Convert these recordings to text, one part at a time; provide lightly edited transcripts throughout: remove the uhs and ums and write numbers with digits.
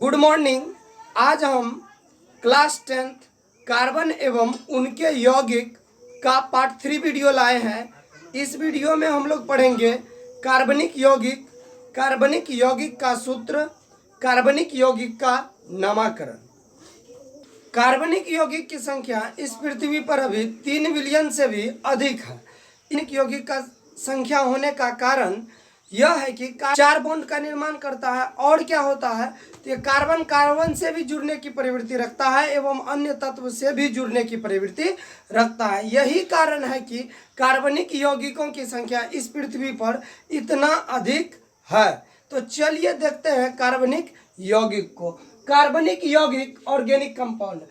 Good morning. आज हम class 10th carbon एवं उनके यौगिक का पार्ट 3 वीडियो लाए हैं। इस वीडियो में हम लोग पढ़ेंगे कार्बनिक यौगिक का सूत्र, कार्बनिक यौगिक का नामकरण। कार्बनिक यौगिक की संख्या इस पृथ्वी पर अभी 3 बिलियन से भी अधिक है। कार्बनिक यौगिक का संख्या होने का कारण यह है कि 4 बॉन्ड का निर्माण करता है। और क्या होता है तो ये कार्बन कार्बन से भी जुड़ने की प्रवृत्ति रखता है एवं अन्य तत्व से भी जुड़ने की प्रवृत्ति रखता है। यही कारण है कि कार्बनिक यौगिकों की संख्या इस पृथ्वी पर इतना अधिक है। तो चलिए देखते हैं कार्बनिक यौगिक को। कार्बनिक यौगिक ऑर्गेनिक कंपाउंड।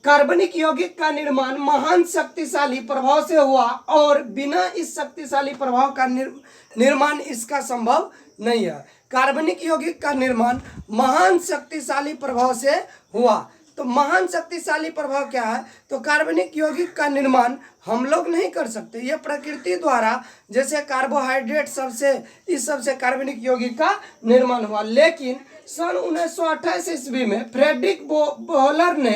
कार्बनिक यौगिक का निर्माण महान शक्तिशाली प्रभाव से हुआ और बिना इस शक्तिशाली प्रभाव का निर्माण इसका संभव नहीं है। कार्बनिक यौगिक का निर्माण महान शक्तिशाली प्रभाव से हुआ। तो महान शक्तिशाली प्रभाव क्या है तो कार्बनिक यौगिक का निर्माण हम लोग नहीं कर सकते। यह प्रकृति द्वारा जैसे कार्बोहाइड्रेट सबसे इस सबसे कार्बनिक यौगिक का निर्माण हुआ। लेकिन सन 1928 ईस्वी में फ्रेडरिक बोहलर ने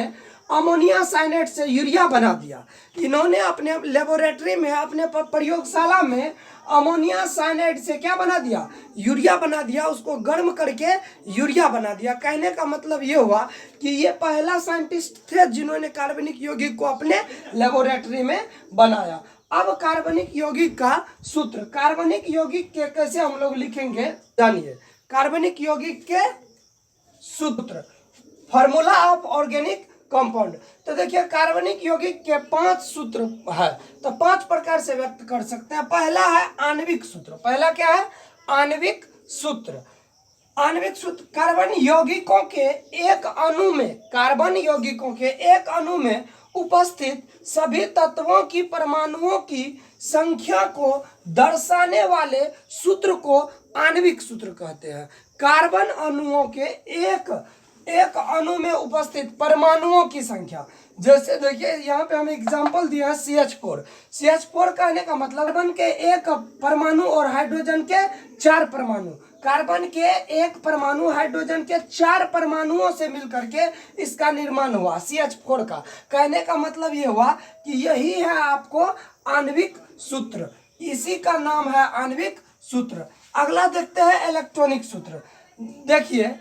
अमोनिया साइनेट से यूरिया बना दिया। इन्होंने अपने लेबोरेटरी में अपने प्रयोगशाला में अमोनिया साइनेट से क्या बना दिया, यूरिया बना दिया। उसको गर्म करके यूरिया बना दिया। कहने का मतलब ये हुआ कि ये पहला साइंटिस्ट थे जिन्होंने कार्बनिक यौगिक को अपने लेबोरेटरी में बनाया। अब कार्बनिक यौगिक का सूत्र, कार्बनिक यौगिक के कैसे हम लोग लिखेंगे जानिए। कार्बनिक यौगिक के सूत्र, फॉर्मूला ऑफ ऑर्गेनिक कंपाउंड। तो देखिए कार्बनिक यौगिक के 5 सूत्र है। तो 5 प्रकार से व्यक्त कर सकते हैं। पहला है आणविक सूत्र। पहला क्या है, आणविक सूत्र। आणविक सूत्र कार्बन यौगिकों के एक अणु में, कार्बन यौगिकों के एक अणु में उपस्थित सभी तत्वों की परमाणुओं की संख्या को दर्शाने वाले सूत्र को आणविक सूत्र कहते हैं। कार्बन अणुओं के एक अणु में उपस्थित परमाणुओं की संख्या, जैसे देखिए यहाँ पे हम एग्जांपल दिया है CH4। CH4 कहने का मतलब कार्बन के एक परमाणु और हाइड्रोजन के 4 परमाणु, कार्बन के एक परमाणु हाइड्रोजन के 4 परमाणुओं से मिलकर के इसका निर्माण हुआ CH4 का। कहने का मतलब ये हुआ कि यही है आपको आणविक सूत्र, इसी का नाम है आणविक सूत्र। अगला देखते हैं इलेक्ट्रॉनिक सूत्र। देखिए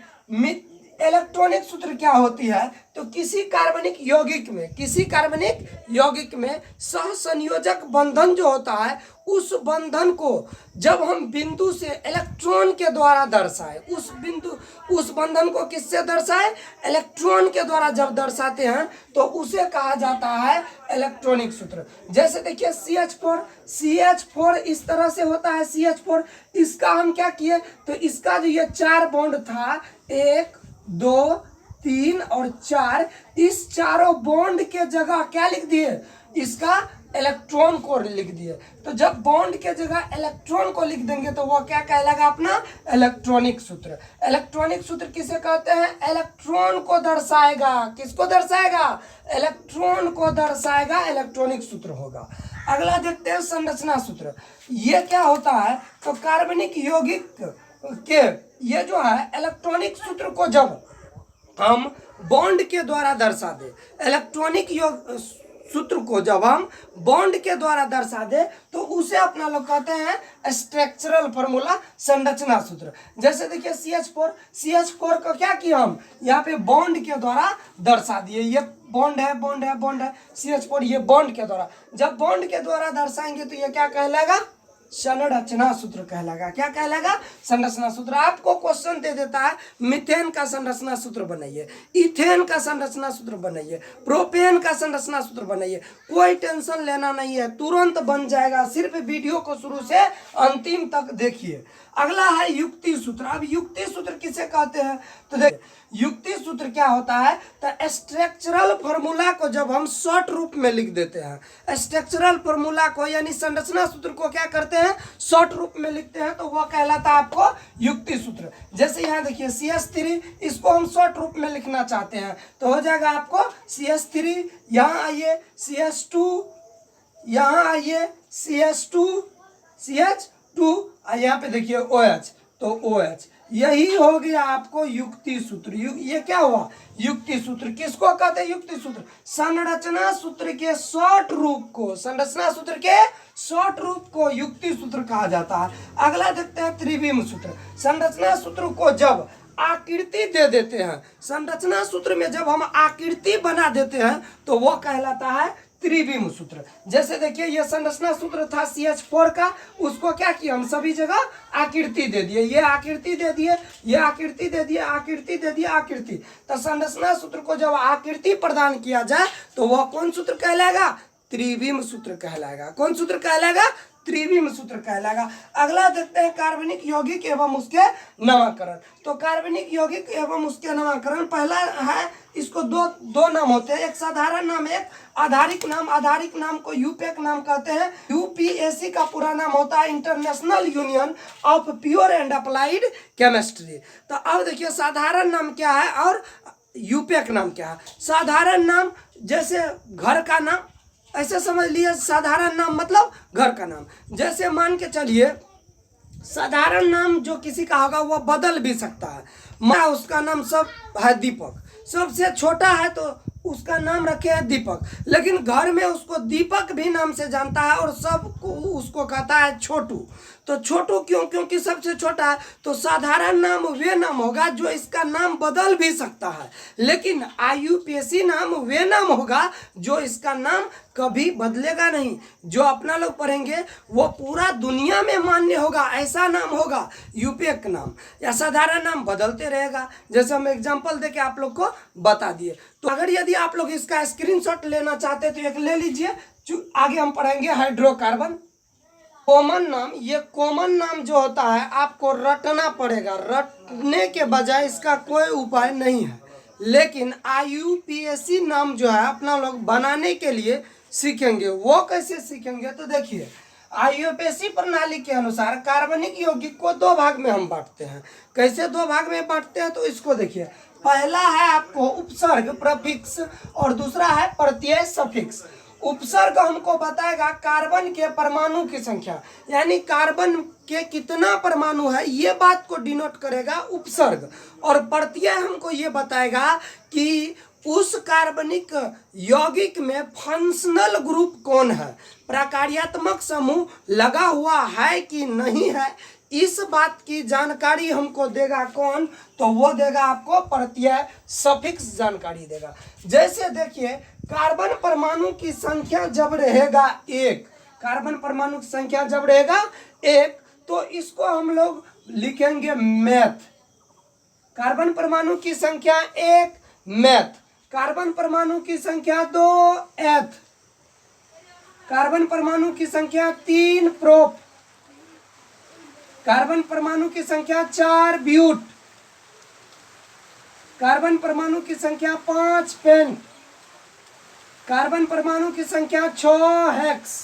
इलेक्ट्रॉनिक सूत्र क्या होती है तो किसी कार्बनिक यौगिक में सहसंयोजक बंधन जो होता है उस बंधन को जब हम बिंदु से इलेक्ट्रॉन के द्वारा दर्शाए, उस बंधन को किससे दर्शाए, इलेक्ट्रॉन के द्वारा जब दर्शाते हैं तो उसे कहा जाता है इलेक्ट्रॉनिक सूत्र। जैसे देखिए CH4 इस तरह से होता है। CH4 इसका हम क्या किए तो इसका जो ये 4 बॉन्ड था 1 2 3 और 4, इस चारों बॉन्ड के जगह क्या लिख दिए, इसका इलेक्ट्रॉन को लिख दिए। तो जब बॉन्ड के जगह इलेक्ट्रॉन को लिख देंगे तो वो क्या कहलाएगा, अपना इलेक्ट्रॉनिक सूत्र। इलेक्ट्रॉनिक सूत्र किसे कहते हैं, इलेक्ट्रॉन को दर्शाएगा। किसको दर्शाएगा, इलेक्ट्रॉन को दर्शाएगा, इलेक्ट्रॉनिक सूत्र होगा। अगला देखते हैं संरचना सूत्र। ये क्या होता है तो कार्बनिक यौगिक के ये जो है इलेक्ट्रॉनिक सूत्र को जब हम बॉन्ड के द्वारा दर्शा दे, इलेक्ट्रॉनिक सूत्र को जब हम बॉन्ड के द्वारा दर्शा दे तो उसे अपना लोग कहते हैं स्ट्रक्चरल फॉर्मूला, संरचना सूत्र। जैसे देखिए CH4 को क्या किया हम यहाँ पे बॉन्ड के द्वारा दर्शा दिए। ये बॉन्ड है CH4, ये बॉन्ड के द्वारा, जब बॉन्ड के द्वारा दर्शाएंगे तो ये क्या कहलाएगा, संरचना सूत्र कहलाएगा। क्या कहलाएगा, संरचना सूत्र। आपको क्वेश्चन दे देता है मीथेन का संरचना सूत्र बनाइए, इथेन का संरचना सूत्र बनाइए, प्रोपेन का संरचना सूत्र बनाइए। कोई टेंशन लेना नहीं है, तुरंत बन जाएगा। सिर्फ वीडियो को शुरू से अंतिम तक देखिए। अगला है युक्ति सूत्र। अब युक्ति सूत्र किसे कहते हैं तो देखिए युक्ति सूत्र क्या होता है तो स्ट्रक्चरल फॉर्मूला को जब हम शॉर्ट रूप में लिख देते हैं, स्ट्रक्चरल फॉर्मूला को यानी संरचना सूत्र को क्या करते हैं, शॉर्ट रूप में लिखते हैं तो वह कहलाता है आपको युक्ति सूत्र। जैसे यहाँ देखिए CH3, इसको हम शॉर्ट रूप में लिखना चाहते हैं तो हो जाएगा आपको CH3, यहाँ आइए CH2, यहाँ आइए CH2 CH टू, यहाँ पे देखिए OH, तो OH यही हो गया आपको युक्ति सूत्र। ये क्या हुआ? युक्ति सूत्र। किसको कहते हैं युक्ति सूत्र? संरचना सूत्र के शॉर्ट रूप को, संरचना सूत्र के शॉर्ट रूप को युक्ति सूत्र कहा जाता है। अगला देखते हैं त्रिविम सूत्र। संरचना सूत्र को जब आकृति दे देते हैं, संरचना सूत्र में जब हम आकृति बना देते हैं तो वो कहलाता है त्रिविम सूत्र। जैसे देखिए ये संरचना सूत्र था CH4 का, उसको क्या किया हम सभी जगह आकृति दे दिए, ये आकृति दे दिए, ये आकृति दे दिए, आकृति दे दिए, आकृति। तो संरचना सूत्र को जब आकृति प्रदान किया जाए तो वह कौन सूत्र कहलाएगा? त्रिविम सूत्र कहलाएगा। कौन सूत्र कहलाएगा? त्रिविम सूत्र कहलाएगा। अगला देखते हैं कार्बनिक यौगिक एवं उसके नामकरण। तो कार्बनिक यौगिक एवं उसके नामकरण, पहला है इसको दो नाम होते हैं, एक साधारण नाम, एक आधारिक नाम। आधारिक नाम को यूपेक नाम कहते हैं। UPAC का पूरा नाम होता है international union of pure and applied chemistry. तो अब देखिए साधारण नाम क्या है और यूपेक नाम क्या है। साधारण नाम जैसे घर का नाम, ऐसे समझ लिए, साधारण नाम मतलब घर का नाम। जैसे मान के चलिए साधारण नाम जो किसी का होगा वह बदल भी सकता है। उसका नाम सब है दीपक, सबसे छोटा है तो उसका नाम रखे है दीपक, लेकिन घर में उसको दीपक भी नाम से जानता है और सब उसको कहता है छोटू। तो छोटू क्यों? क्योंकि सबसे छोटा है। तो साधारण नाम वे नाम होगा जो इसका नाम बदल भी सकता है, लेकिन IUPAC नाम वे नाम होगा जो इसका नाम कभी बदलेगा नहीं। जो अपना लोग पढ़ेंगे वो पूरा दुनिया में मान्य होगा, ऐसा नाम होगा यूपेक नाम। या साधारण नाम बदलते रहेगा, जैसे हम एग्जांपल देके आप लोग को बता दिए। तो अगर यदि आप लोग इसका स्क्रीनशॉट लेना चाहते तो एक ले लीजिए। आगे हम पढ़ेंगे हाइड्रोकार्बन। कॉमन नाम, ये कॉमन नाम जो होता है आपको रटना पड़ेगा, रटने के बजाय इसका कोई उपाय नहीं है। लेकिन IUPAC नाम जो है अपना लोग बनाने के लिए सीखेंगे। वो कैसे सीखेंगे? तो देखिए IUPAC प्रणाली के अनुसार कार्बनिक यौगिक को दो भाग में हम बांटते हैं। कैसे दो भाग में बांटते हैं? तो इसको देखिए, पहला है आपको उपसर्ग प्रफिक्स और दूसरा है प्रत्यय सफिक्स। उपसर्ग हमको बताएगा कार्बन के परमाणु की संख्या, यानी कार्बन के कितना परमाणु है ये बात को डिनोट करेगा उपसर्ग। और प्रत्यय हमको ये बताएगा कि उस कार्बनिक यौगिक में फंक्शनल ग्रुप कौन है, प्रकार्यात्मक समूह लगा हुआ है कि नहीं है, इस बात की जानकारी हमको देगा कौन? तो वो देगा आपको प्रत्यय सफिक्स जानकारी देगा। जैसे देखिए कार्बन परमाणु की संख्या जब रहेगा एक, कार्बन परमाणु की संख्या जब रहेगा एक, तो इसको हम लोग लिखेंगे मैथ। कार्बन परमाणु की संख्या एक मैथ, कार्बन परमाणु की संख्या दो एथ, कार्बन परमाणु की संख्या तीन प्रोप, कार्बन परमाणु की संख्या चार ब्यूट, कार्बन परमाणु की संख्या पांच पेंट, कार्बन परमाणु की संख्या 6 हेक्स,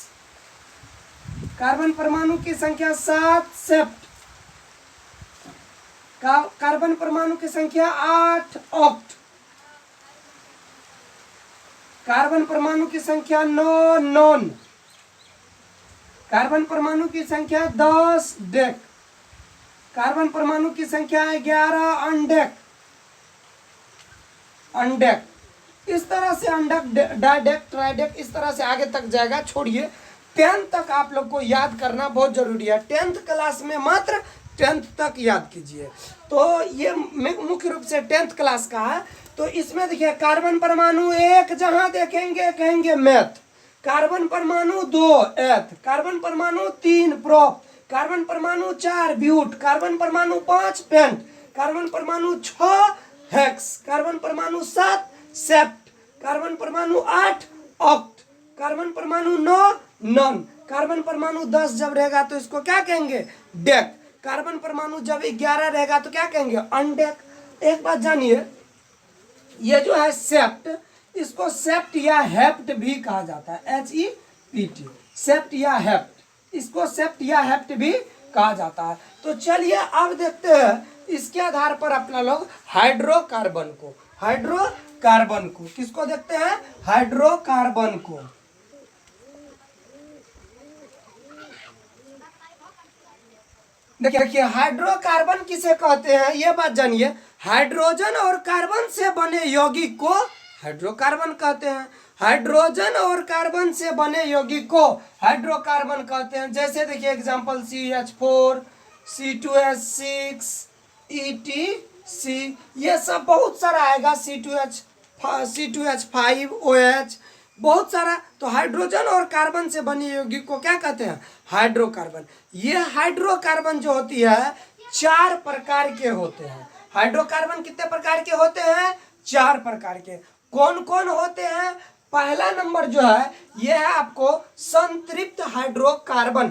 कार्बन परमाणु की संख्या 7 सेप्ट, कार्बन परमाणु की संख्या 8 ऑक्ट, कार्बन परमाणु की संख्या 9 नॉन, कार्बन परमाणु की संख्या 10 डेक, कार्बन परमाणु की संख्या 11 अनडेक, अनडेक। इस तरह से अंडक, डाइडेक, ट्राइडेक, इस तरह से आगे तक जाएगा। छोड़िए 10th तक आप लोग को याद करना बहुत जरूरी है। 10th क्लास में मात्र 10th तक याद कीजिए। तो ये मुख्य रूप से 10th क्लास का है। तो इसमें देखिए कार्बन परमाणु एक जहां देखेंगे कहेंगे मैथ, कार्बन परमाणु 2 एथ, कार्बन परमाणु 3 प्रोप, कार्बन परमाणु 4 ब्यूट, कार्बन परमाणु 5 पेंट, कार्बन परमाणु 6 हेक्स, कार्बन परमाणु 7 सेप्ट, कार्बन परमाणु 8 ऑक्ट, कार्बन परमाणु 9 नॉन, कार्बन परमाणु 10 जब रहेगा तो इसको क्या कहेंगे? डेक। कार्बन परमाणु जब 11 रहेगा तो क्या कहेंगे? अनडेक। एक बात जानिए, ये जो है सेप्ट, इसको सेप्ट या हेप्ट भी कहा जाता है, HEPT, सेप्ट या हेप्ट, इसको सेप्ट या हेप्ट भी कहा जाता है। तो चलिए अब देखते हैं इसके आधार पर अपना लोग हाइड्रोकार्बन को, हाइड्रोकार्बन को किसको देखते हैं? हाइड्रोकार्बन को। देखिए हाइड्रोकार्बन किसे कहते हैं ये बात जानिए। हाइड्रोजन और कार्बन से बने यौगिक को हाइड्रोकार्बन कहते हैं। हाइड्रोजन और कार्बन से बने यौगिक को हाइड्रोकार्बन कहते हैं। जैसे देखिए एग्जांपल CH4, C2H6, ETC, ये सब बहुत सारा आएगा, C2H5OH, बहुत सारा। तो हाइड्रोजन और कार्बन से बनी यौगिक को क्या कहते हैं? हाइड्रोकार्बन। ये हाइड्रोकार्बन जो होती है 4 प्रकार के होते हैं। हाइड्रोकार्बन कितने प्रकार के होते हैं? 4 प्रकार के। कौन कौन होते हैं? पहला नंबर जो है ये है आपको संतृप्त हाइड्रोकार्बन।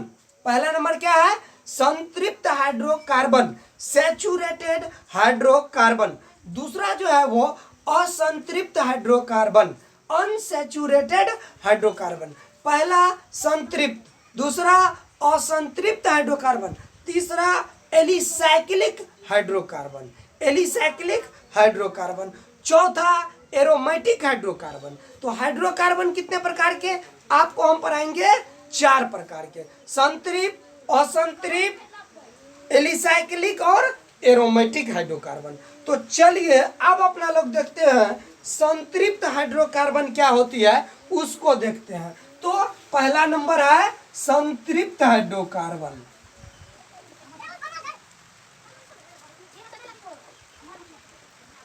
पहला नंबर क्या है? संतृप्त हाइड्रोकार्बन, सैचुरेटेड हाइड्रोकार्बन। दूसरा जो है वो असंतृप्त हाइड्रोकार्बन, अनसैचुरेटेड हाइड्रोकार्बन। पहला संतृप्त, दूसरा असंतृप्त हाइड्रोकार्बन, तीसरा एलिसाइक्लिक हाइड्रोकार्बन, एलिसाइक्लिक हाइड्रोकार्बन, चौथा एरोमेटिक हाइड्रोकार्बन। तो हाइड्रोकार्बन कितने प्रकार के आपको हम पढ़ाएंगे? 4 प्रकार के, संतृप्त, असंतृप्त, एलिसाइक्लिक और एरोमेटिक हाइड्रोकार्बन। तो चलिए अब अपना लोग देखते हैं संतृप्त हाइड्रोकार्बन क्या होती है उसको देखते हैं। तो पहला नंबर है संतृप्त हाइड्रोकार्बन।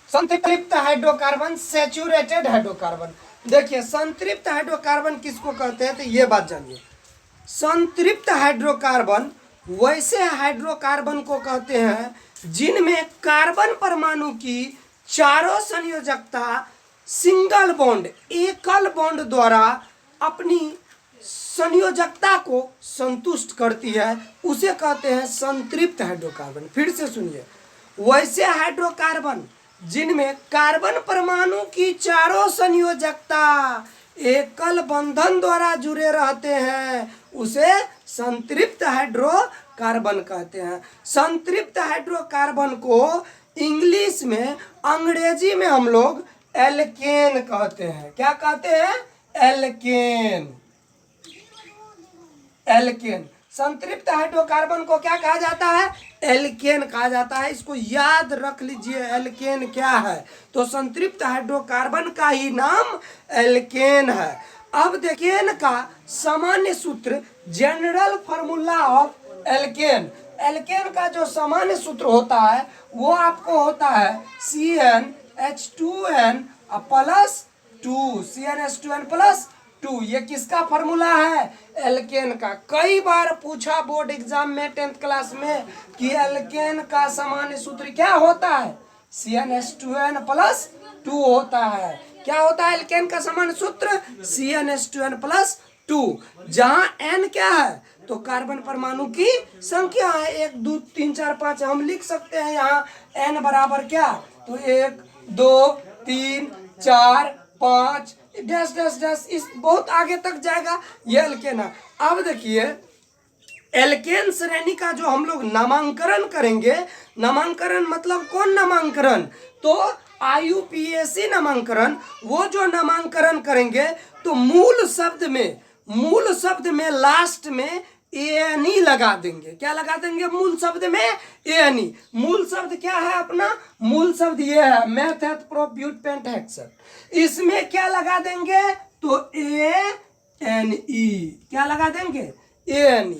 संतृप्त हाइड्रोकार्बन, सैचुरेटेड हाइड्रोकार्बन। देखिए संतृप्त हाइड्रोकार्बन किसको कहते हैं तो ये बात जानिए। संतृप्त हाइड्रोकार्बन वैसे हाइड्रोकार्बन को कहते हैं जिनमें कार्बन परमाणु की चारों संयोजकता सिंगल बॉन्ड, एकल बॉन्ड द्वारा अपनी संयोजकता को संतुष्ट करती है, उसे कहते हैं संतृप्त हाइड्रोकार्बन। फिर से सुनिए, वैसे हाइड्रोकार्बन जिनमें कार्बन परमाणु की चारों संयोजकता एकल बंधन द्वारा जुड़े रहते हैं उसे संतृप्त हाइड्रोकार्बन कहते हैं। संतृप्त हाइड्रोकार्बन को इंग्लिश में, अंग्रेजी में हम लोग एल्केन कहते हैं। क्या कहते हैं? एल्केन। एल्केन। संतृप्त हाइड्रोकार्बन को क्या कहा जाता है? एल्केन कहा जाता है। इसको याद रख लीजिए एल्केन क्या है। तो संतृप्त हाइड्रोकार्बन का ही नाम एल्केन है। अब देखिए का सामान्य सूत्र, general formula of alkane. Alkane का जो सामान्य सूत्र होता है वो आपको होता है CnH2n प्लस 2, CnH2n प्लस 2। ये किसका फॉर्मूला है? एल्केन का। कई बार पूछा बोर्ड एग्जाम में 10th क्लास में कि एल्केन का सामान्य सूत्र क्या होता है? CnH2n प्लस 2 होता है। क्या होता है एल्केन का सामान्य सूत्र? CnH2n plus 2। जहां n क्या है तो कार्बन परमाणु की संख्या है, 1 2 3 4 5। हम लिख सकते हैं यहाँ n बराबर क्या तो 1 2 3 4 5 डैश डैश डैश, इस बहुत आगे तक जाएगा। ये एल्केन है। अब देखिए एल्केन श्रेणी का जो हम लोग नामांकन करेंगे, नामांकन मतलब कौन नामांकन? तो IUPAC नामांकन। वो जो नामांकन करेंगे तो मूल शब्द में लास्ट में ANE लगा देंगे। क्या लगा देंगे मूल शब्द में? ANE। मूल शब्द क्या है अपना? मूल शब्द ये है मेथेट प्रोब्यूटेंट हेक्सेन। इसमें क्या लगा देंगे तो ANE। क्या लगा देंगे? ANE।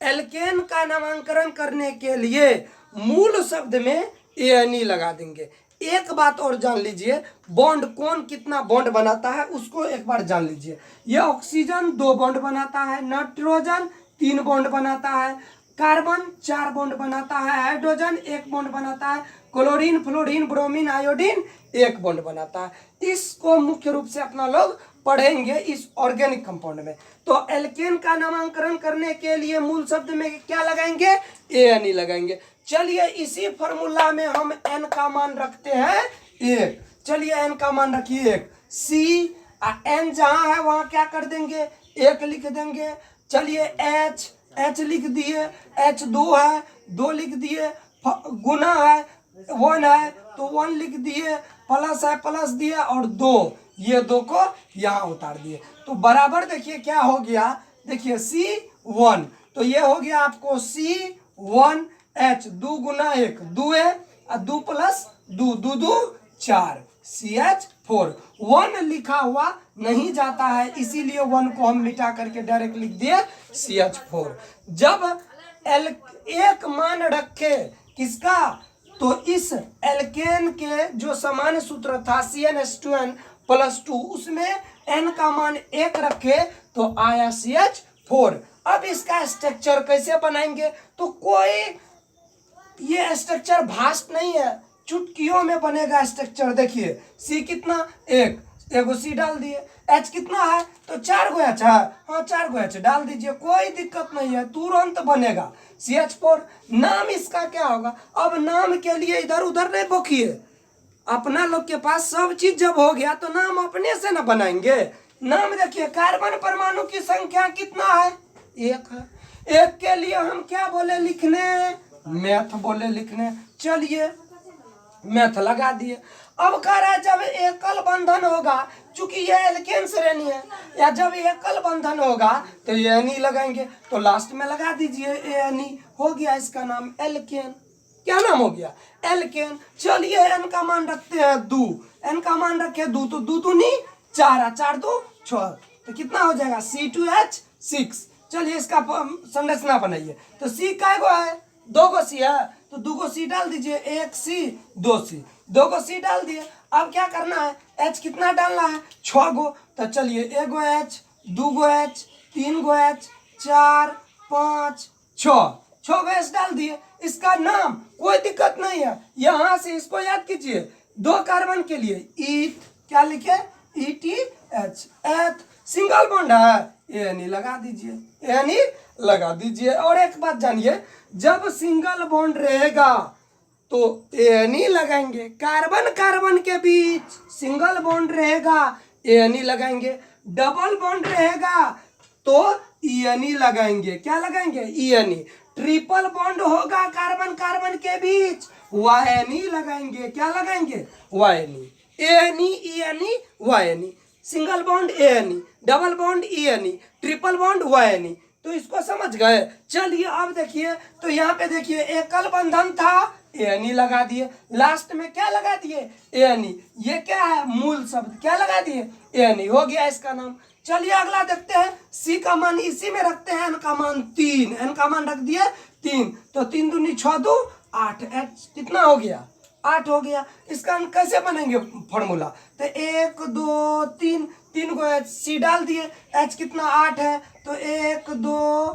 एल्केन का नामांकन करने के लिए मूल शब्द में ANE लगा देंगे। एक बात और जान लीजिए, बॉन्ड कौन कितना बॉन्ड बनाता है उसको एक बार जान लीजिए। यह ऑक्सीजन 2 बॉन्ड बनाता है, नाइट्रोजन 3 बॉन्ड बनाता है, कार्बन 4 बॉन्ड बनाता है, हाइड्रोजन 1 बॉन्ड बनाता है, chlorine, fluorine, bromine, iodine 1 bond बनाता है। इसको मुख्य रूप से अपना लोग पढ़ेंगे इस ऑर्गेनिक कंपाउंड में। तो एल्केन का नामांकन करने के लिए मूल शब्द में क्या लगाएंगे? ANE लगाएंगे। चलिए इसी फॉर्मूला में हम n का मान रखते हैं 1। चलिए n का मान रखिए 1। C n जहां है वहां क्या कर देंगे? 1 लिख देंगे। चलिए H लिख दिए, H 2 है 2 लिख दिए, गुना है 1 है तो 1 लिख दिए, प्लस है प्लस दिए और 2, ये 2 को यहाँ उतार दिए। तो बराबर देखिए क्या हो गया, देखिए C1। तो ये हो गया आपको C1, एच, 2 गुना 1 2 है, 2 प्लस 2 2 2 4 CH4। 1 लिखा हुआ नहीं जाता है, इसीलिए 1 को हम मिटा करके डायरेक्ट लिख दिए CH4। जब एक मान रखे किसका, तो इस एल्केन के जो सामान्य सूत्र था CnH2n + 2, उसमें n का मान 1 रखे तो आया CH4। अब इसका स्ट्रक्चर कैसे बनाएंगे, तो कोई ये स्ट्रक्चर भास्ट नहीं है, चुटकियों में बनेगा स्ट्रक्चर। देखिए C कितना, एगो C डाल दिए, H कितना है तो 4 गो H है, हाँ 4 गो H डाल दीजिए, कोई दिक्कत नहीं है, तुरंत बनेगा CH4। नाम इसका क्या होगा, अब नाम के लिए इधर उधर नहीं बोखिए, अपना लोग के पास सब चीज जब हो गया तो नाम अपने से ना बनाएंगे। नाम देखिए, कार्बन परमाणु की संख्या कितना है, 1 है, 1 के लिए हम क्या बोले लिखने, मैथ बोले लिखने। चलिए मैथ लगा दिए। अब कह रहा है जब एकल बंधन होगा, चूंकि ये एल्केन श्रेणी है, या जब एकल बंधन होगा तो एनी लगाएंगे, तो लास्ट में लगा दीजिए एनी, हो गया इसका नाम एल्केन। क्या नाम हो गया, एल्केन। चलिए एन का मान रखते हैं 2, एन का मान रखे 2, तो 2 दूनी 4, 4 2 6, तो कितना हो जाएगा C2H6। चलिए इसका संरचना बनाइए, तो C का गो है, 2 गो C है, तो 2 गो C डाल दीजिए, 1 C 2 C, 2 गो C डाल दिए। अब क्या करना है, H कितना डालना है, 6 गो, तो चलिए 1 गो H, 2 गो H, 3 गो H, 4 5 6, 6 गो H डाल दिए। इसका नाम कोई दिक्कत नहीं है, यहां से इसको याद कीजिए, 2 कार्बन के लिए ईथ, क्या लिखे ETH, एथ सिंगल बॉन्ड है, एनी लगा दीजिए, एनी लगा दीजिए। और एक बात जानिए, जब सिंगल बॉन्ड रहेगा तो एनी लगाएंगे, कार्बन कार्बन के बीच सिंगल बॉन्ड रहेगा एनी लगाएंगे, डबल बॉन्ड रहेगा तो ईएनई लगाएंगे, क्या लगाएंगे ईएनई, ट्रिपल बॉन्ड होगा कार्बन कार्बन के बीच वायनी लगाएंगे, क्या लगाएंगे yne, ANE ENE yne, single bond ANE, double bond ENE, triple bond yne. तो इसको समझ गए। चलिए अब देखिए, तो यहाँ पे देखिए एकल बंधन था एएनई लगा दिए, लास्ट में क्या लगा दिए एएनई, ये क्या है मूल शब्द, क्या लगा दिए एएनई, हो गया इसका नाम। चलिए अगला देखते हैं, सी का मान इसी में रखते हैं, एन का मान 3, एन का मान रख दिए 3, तो 3 दूनी 6 2 8, एच कितना हो गया 8 हो गया। इसका हम कैसे बनेंगे फॉर्मूला, तो 1 2 3, 3 को एच सी डाल दिए, एच कितना 8 है, तो 1 2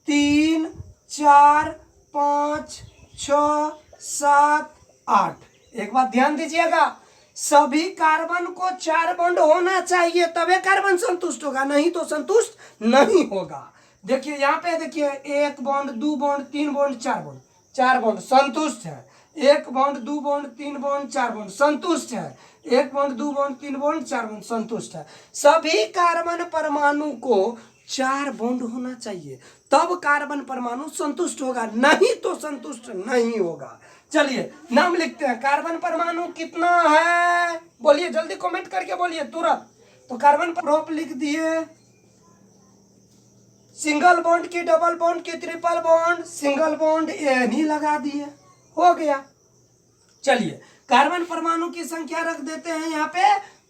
3 4 5 6 7 8। एक बात ध्यान दीजिएगा, सभी कार्बन को 4 बॉन्ड होना चाहिए तबे कार्बन संतुष्ट होगा, नहीं तो संतुष्ट नहीं होगा। देखिए यहाँ पे देखिए 1 bond 2 bond 3 bond 4 bond, 4 bond संतुष्ट है, 1 बॉन्ड 2 बॉन्ड 3 बॉन्ड 4 बॉन्ड संतुष्ट है, 1 बॉन्ड 2 बॉन्ड 3 बॉन्ड 4 बॉन्ड संतुष्ट है। सभी कार्बन परमाणु को 4 बॉन्ड होना चाहिए तब कार्बन परमाणु संतुष्ट होगा, नहीं तो संतुष्ट नहीं होगा। चलिए नाम लिखते हैं, कार्बन परमाणु कितना है बोलिए, जल्दी कमेंट करके बोलिए तुरंत। तो कार्बन प्रोप लिख दिए, सिंगल बॉन्ड की, डबल बॉन्ड की, triple bond, single bond any लगा दिए, हो गया। चलिए कार्बन परमाणु की संख्या रख देते हैं यहाँ पे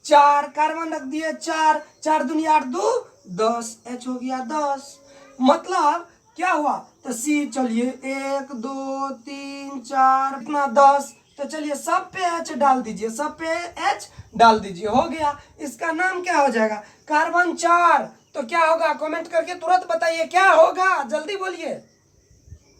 4, कार्बन रख दिए 4, 4 दूनी 8 2 10, एच हो गया 10। मतलब क्या हुआ, तो सी चलिए 1 2 3 4 इतना 10, तो चलिए सब पे एच डाल दीजिए, सब पे एच डाल दीजिए, हो गया। इसका नाम क्या हो जाएगा कार्बन 4, तो क्या होगा कमेंट करके तुरंत बताइए क्या होगा, जल्दी बोलिए।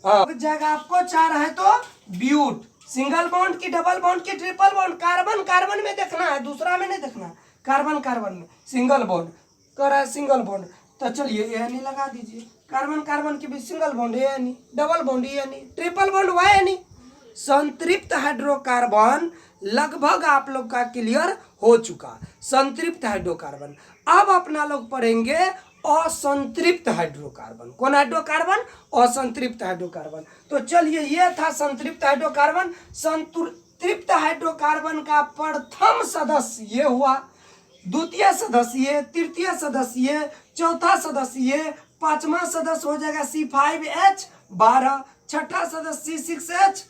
हाँ जाएगा आपको 4 है तो ब्यूट, सिंगल बॉन्ड की, डबल बॉन्ड की, ट्रिपल बॉन्ड, कार्बन कार्बन में देखना है, दूसरा में नहीं देखना, कार्बन कार्बन में सिंगल बॉन्ड कर रहा है, सिंगल बॉन्ड, तो चलिए एनी लगा दीजिए, कार्बन कार्बन के बीच सिंगल बॉन्ड एनी, डबल बॉन्ड एनी, ट्रिपल बॉन्ड वाई। संतृप्त हाइड्रोकार्बन लगभग आप लोग का क्लियर हो चुका, संतृप्त हाइड्रोकार्बन। अब अपना लोग पढ़ेंगे असंतृप्त हाइड्रोकार्बन। कौन हाइड्रोकार्बन, असंतृप्त हाइड्रोकार्बन। तो चलिए ये था संतृप्त हाइड्रोकार्बन। संतृप्त हाइड्रोकार्बन का प्रथम सदस्य ये हुआ, द्वितीय सदस्य, तृतीय सदस्य, चौथा सदस्य, पांचवा सदस्य हो जाएगा C5H12, छठा सदस्य C6H।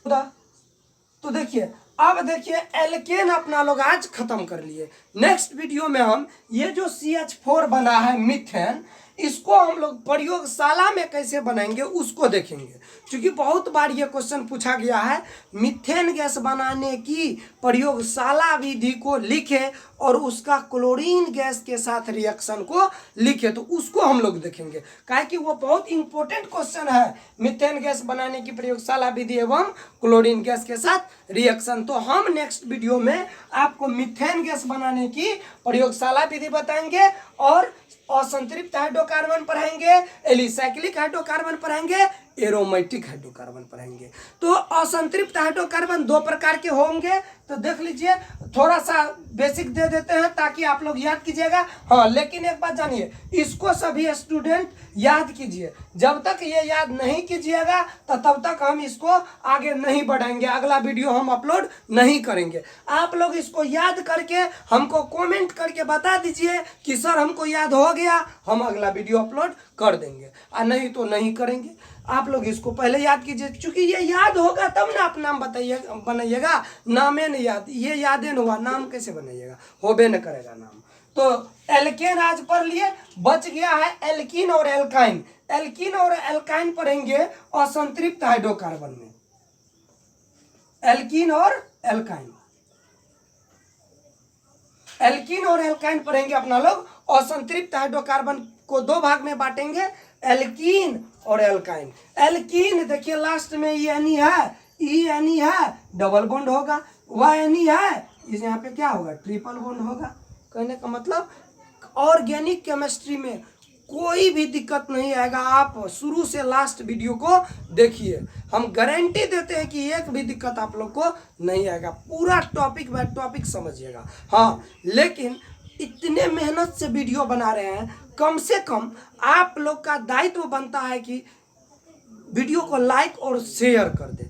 तो देखिए अब देखिए एल्केन अपना लोग आज खत्म कर लिए। नेक्स्ट वीडियो में हम ये जो CH4 बना है मीथेन, इसको हम लोग प्रयोगशाला में कैसे बनाएंगे उसको देखेंगे। क्योंकि बहुत बार ये क्वेश्चन पूछा गया है, मीथेन गैस बनाने की प्रयोगशाला विधि को लिखे और उसका क्लोरीन गैस के साथ रिएक्शन को लिखे, तो उसको हम लोग देखेंगे। काहे कि वो बहुत इंपॉर्टेंट क्वेश्चन है, मीथेन गैस बनाने की प्रयोगशाला विधि एवं क्लोरीन गैस के साथ रिएक्शन। तो हम नेक्स्ट वीडियो में आपको मीथेन गैस बनाने की प्रयोगशाला विधि बताएंगे और असंतृप्त हाइड्रोकार्बन पढ़ाएंगे, एलिसाइक्लिक हाइड्रोकार्बन पढ़ाएंगे, एरोमेटिक हाइड्रोकार्बन पढ़ाएंगे। तो असंतृप्त हाइड्रोकार्बन दो प्रकार के होंगे, तो देख लीजिए, थोड़ा सा बेसिक दे देते हैं ताकि आप लोग याद कीजिएगा। हाँ, लेकिन एक बात जानिए, इसको सभी स्टूडेंट याद कीजिए। जब तक ये याद नहीं कीजिएगा तो तब तक हम इसको आगे नहीं बढ़ाएंगे, अगला वीडियो हम अपलोड नहीं करेंगे। आप लोग इसको याद करके हमको कमेंट करके बता दीजिए कि सर हमको याद हो गया, हम अगला वीडियो अपलोड कर देंगे, और नहीं तो नहीं करेंगे। आप लोग इसको पहले याद कीजिए, क्योंकि ये याद होगा तब ना आप नाम बनाइएगा। नामे नहीं याद, ये यादें न हुआ, नाम कैसे बनाइएगा, होबे न करेगा नाम। तो एल्केन आज पढ़ लिए, बच गया है एल्कीन और एल्काइन। एल्कीन और एल्काइन पढ़ेंगे असंतृप्त हाइड्रोकार्बन में, एल्कीन और एल्काइन। एल्कीन और एल्काइन पढ़ेंगे अपना लोग। असंतृप्त हाइड्रोकार्बन को दो भाग में बांटेंगे, एल्कीन और एल्काइन। एल्कीन देखिए लास्ट में ई है, ई है, डबल बॉन्ड होगा, वाई है, इस यहाँ पे क्या होगा, ट्रिपल बॉन्ड होगा। कहने का मतलब ऑर्गेनिक केमिस्ट्री में कोई भी दिक्कत नहीं आएगा। आप शुरू से लास्ट वीडियो को देखिए, हम गारंटी देते हैं कि एक भी दिक्कत आप लोग को नहीं आएगा, पूरा टॉपिक बाय टॉपिक समझिएगा। हाँ, लेकिन इतने मेहनत से वीडियो बना रहे हैं, कम से कम आप लोग का दायित्व बनता है कि वीडियो को लाइक और शेयर कर दे।